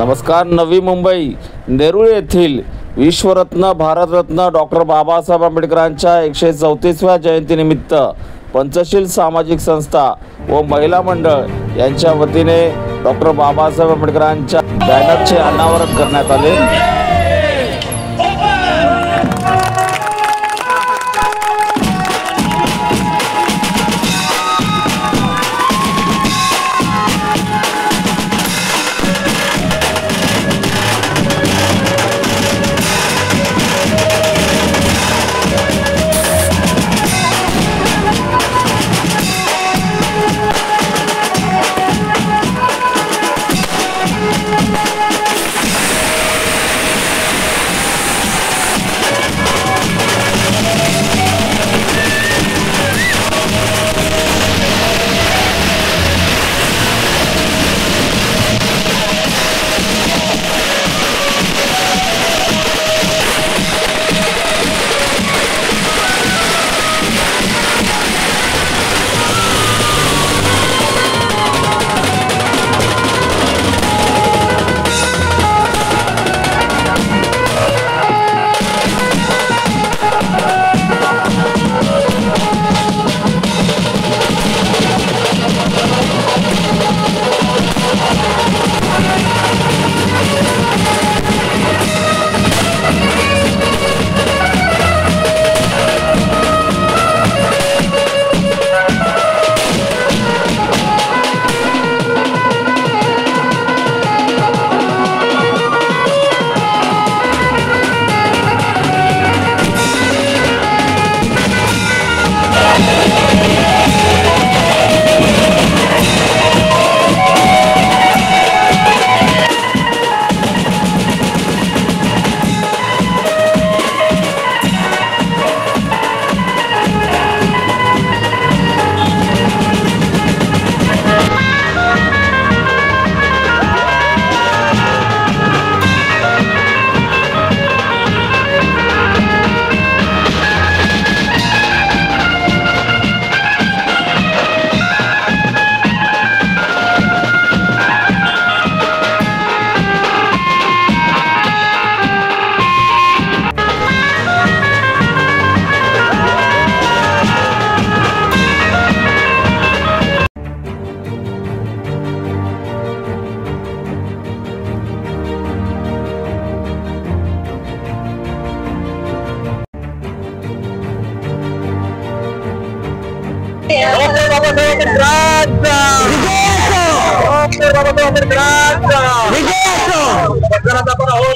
नमस्कार. नवी मुंबई नेरूळ येथील विश्वरत्न भारतरत्न डॉक्टर बाबासाहेब आंबेडकरांच्या 134व्या जयंतीनिमित्त पंचशील सामाजिक संस्था व महिला मंडळ यांच्या वतीने डॉक्टर बाबासाहेब आंबेडकरांच्या बॅनरचे अनावरण करण्यात आले.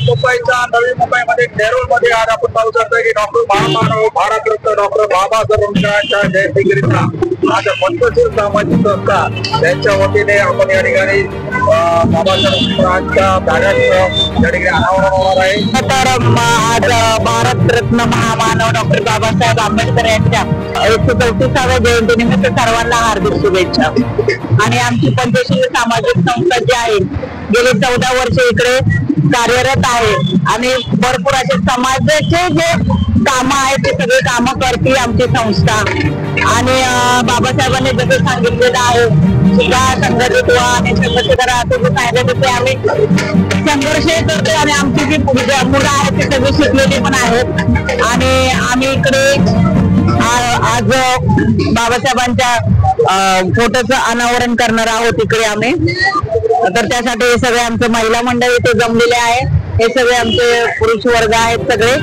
मुंबईच्या नवी मुंबईमध्ये नेरूळमध्ये आज आपण पाहू शकतो की डॉक्टर महामानव भारतरत्न डॉक्टर बाबासाहेब आंबेडकरांच्या जयंतीनिमित्त आज पंचशील सामाजिक संस्था त्यांच्या वतीने आपण या ठिकाणी बाबासाहेब आंबेडकरांच्या बॅनरचं या ठिकाणी अनावरण होणार आहे. तर आज भारतरत्न महामानव डॉक्टर बाबासाहेब आंबेडकर यांच्या 134व्या जयंतीनिमित्त सर्वांना हार्दिक शुभेच्छा. आणि आमची पंचशील सामाजिक संस्था जी आहे गेली 14 वर्ष इकडे कार्यरत आहे आणि भरपूर असे समाजाचे जे कामं आहेत ते सगळे कामं करते आमची संस्था. आणि बाबासाहेबांनी जसं सांगितलेलं आहे सुद्धा संघटित व्हा आणि संघर्ष करा असं जे सांगितलं ते आम्ही संघर्ष करतो. आणि आमची जी मुलं आहेत ते सगळी शिकलेली पण आहेत. आणि आम्ही इकडे आज बाबासाहेबांच्या फोटोचं अनावरण करणार आहोत इकडे आम्ही. तर त्यासाठी हे सगळे आमचे महिला मंडळ इथे जमलेले आहे. हे सगळे आमचे पुरुष वर्ग आहेत सगळे.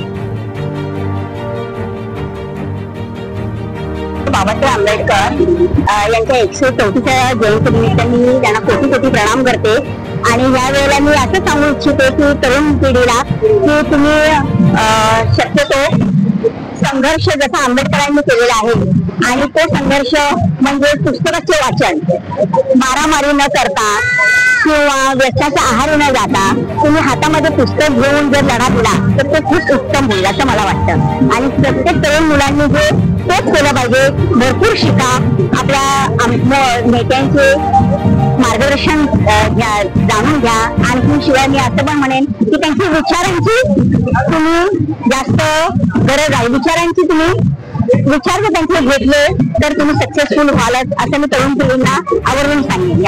बाबासाहेब आंबेडकर यांच्या 134व्या जयंतीनिमित्त मी त्यांना कोटी कोटी प्रणाम करते. आणि या वेळेला मी असं सांगू इच्छिते की तरुण पिढीला की तुम्ही शक्यतो संघर्ष जसा आंबेडकरांनी केलेला आहे आणि तो संघर्ष म्हणजे पुस्तकाचे वाचन, मारामारी न करता किंवा व्यसनाचा आहारी न जाता तुम्ही हातामध्ये पुस्तक घेऊन जर लढा दिला तर ते खूप उत्तम होईल असं मला वाटतं. आणि प्रत्येक तरुण मुलांनी जे तेच केलं पाहिजे. भरपूर शिका, आपल्या नेत्यांचे मार्गदर्शन जाणून घ्या. आणि शिवाय मी असं पण म्हणेन की त्यांच्या विचारांची तुम्ही जास्त गरज आहे. विचारांची तुम्ही विचार जर त्यांचे घेतले तर तुम्ही सक्सेसफुल व्हालच असं मी तरुण पिढींना आवर्जून सांगेन.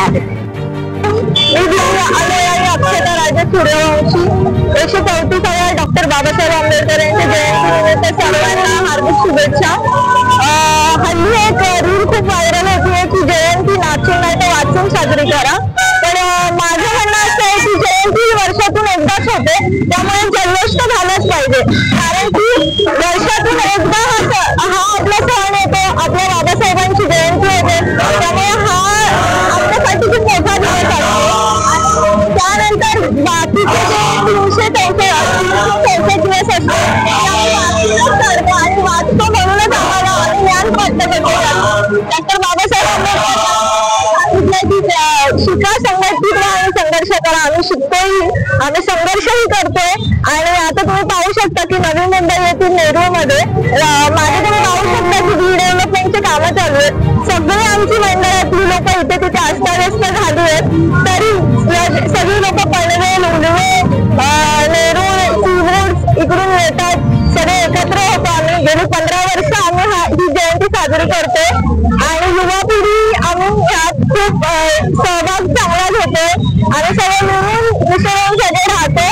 अक्षता राजे सूर्यवंशी 134व्या डॉक्टर बाबासाहेब आंबेडकर यांच्या जयंतीनिमित्त सर्वांना हार्दिक शुभेच्छा. हल्ली एक रील खूप व्हायरल होतीये की जयंती नाचून नाही तर वाचून साजरी करा. पण माझं म्हणणं असं आहे की जयंती वर्षातून एकदाच होते, त्यामुळे जल्लोष तर झालाच पाहिजे. कारण की वर्षातून एकदा हा आपला सण येतो, आपल्या बाबासाहेबांची जयंती होते, त्यामुळे हा आपल्यासाठी खूप मोठा दिवस असतो. त्यानंतर बाकीचे जे 364 दिवस असतो आणि वाचतो म्हणूनच आम्हाला ज्ञान प्राप्त करतो. डॉक्टर बाबासाहेब आंबेडकर शिका, संघटित आणि संघर्ष करा. आम्ही शिकतोही, आम्ही संघर्षही करतोय. आणि आता तुम्ही पाहू शकता की नवी मुंबई येथील नेरूळमध्ये माझे तुम्ही पाहू शकता की रिडेव्हलपमेंटचे कामं चालू आहेत. सगळे आमची मंडळातली लोक इथे तिथे अस्ताव्यस्त झाली आहेत, तरी सगळी लोक पनवेल, उलवे, नेरूळ, सीवूड इकडून येतात. सगळे एकत्र होतो. आम्ही गेली 15 वर्ष आम्ही ही जयंती साजरी करतोय आणि युवा पिढी आम्ही यात खूप सहभाग चांगला घेतोय आणि सगळे मिळून मिसळून सगळे राहतो.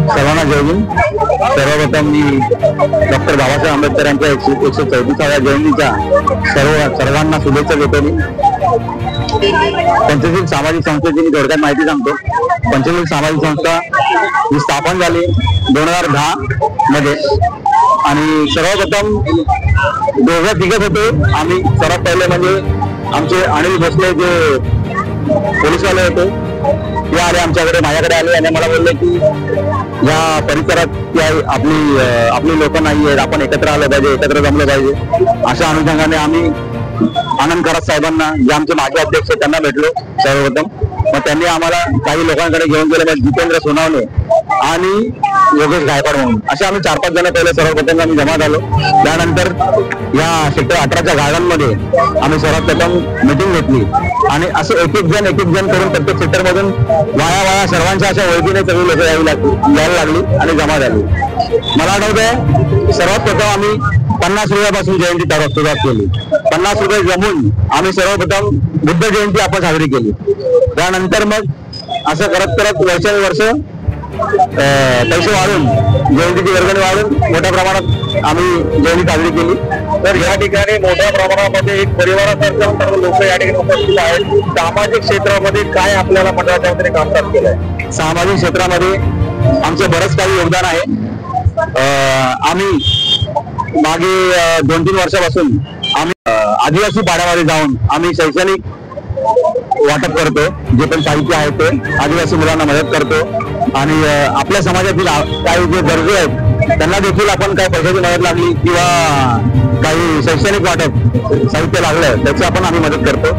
सर्वांना जय हिंद. सर्वप्रथम मी डॉक्टर बाबासाहेब आंबेडकर यांच्या 134व्या जयंतीच्या सर्वांना शुभेच्छा देतो. मी पंचशील सामाजिक संस्थेची मी थोडक्यात माहिती सांगतो. पंचशील सामाजिक संस्था ही स्थापन झाली 2010 मध्ये आणि सर्वप्रथम दोघं तिघत होते आम्ही. सर्वात पहिले म्हणजे आमचे अनिल भोसले जे पोलीसवाले होते ते आले आमच्याकडे, माझ्याकडे आले आणि मला बोलले की या परिसरात आपली लोक नाही आहेत, आपण एकत्र आलं पाहिजे, एकत्र जमलं पाहिजे. अशा अनुषंगाने आम्ही आनंद खरात साहेबांना, जे आमचे माजी अध्यक्ष, त्यांना भेटलो सर्वप्रथम. मग त्यांनी आम्हाला काही लोकांकडे घेऊन गेले, जितेंद्र सोनावणे आणि योगेश गायकवाड म्हणून. असे आम्ही 4-5 जण पहिले सर्वप्रथम आम्ही जमा झालो. त्यानंतर या सेक्टर 18च्या गार्डन मध्ये आम्ही सर्वप्रथम मिटिंग घेतली आणि असं एक एक जण करून प्रत्येक सेक्टर मधून वाया सर्वांच्या अशा ओळखीने सगळी लोक यायला लागली आणि जमा झाली. मला आठवतंय सर्वात प्रथम आम्ही 50 रुपयापासून जयंती सुरुवात केली. 50 रुपये जमून आम्ही सर्वप्रथम बुद्ध जयंती आपण साजरी केली. त्यानंतर मग असं करत करत वर्षानुवर्ष पैसे वाढून, जयंतीची वर्गणी वाढून मोठ्या प्रमाणात आम्ही जयंती साजरी केली. तर या ठिकाणी मोठ्या प्रमाणामध्ये एक परिवारासारखं सर्व लोक या ठिकाणी उपस्थित आहेत. सामाजिक क्षेत्रामध्ये काय आपल्याला मंडळाच्या वतीने कामकाज केलंय? सामाजिक क्षेत्रामध्ये आमचे बरंच काही योगदान आहे. आम्ही मागे 2-3 वर्षापासून आम्ही आदिवासी पाड्यामध्ये जाऊन आम्ही शैक्षणिक वाटप करतो. जे पण साहित्य आहे ते आदिवासी मुलांना मदत करतो आणि आपल्या समाजातील काही जे गरजू आहेत त्यांना देखील आपण काही पैशाची मदत लागली किंवा काही शैक्षणिक वाटप साहित्य लागलं त्याची आपण आम्ही मदत करतो.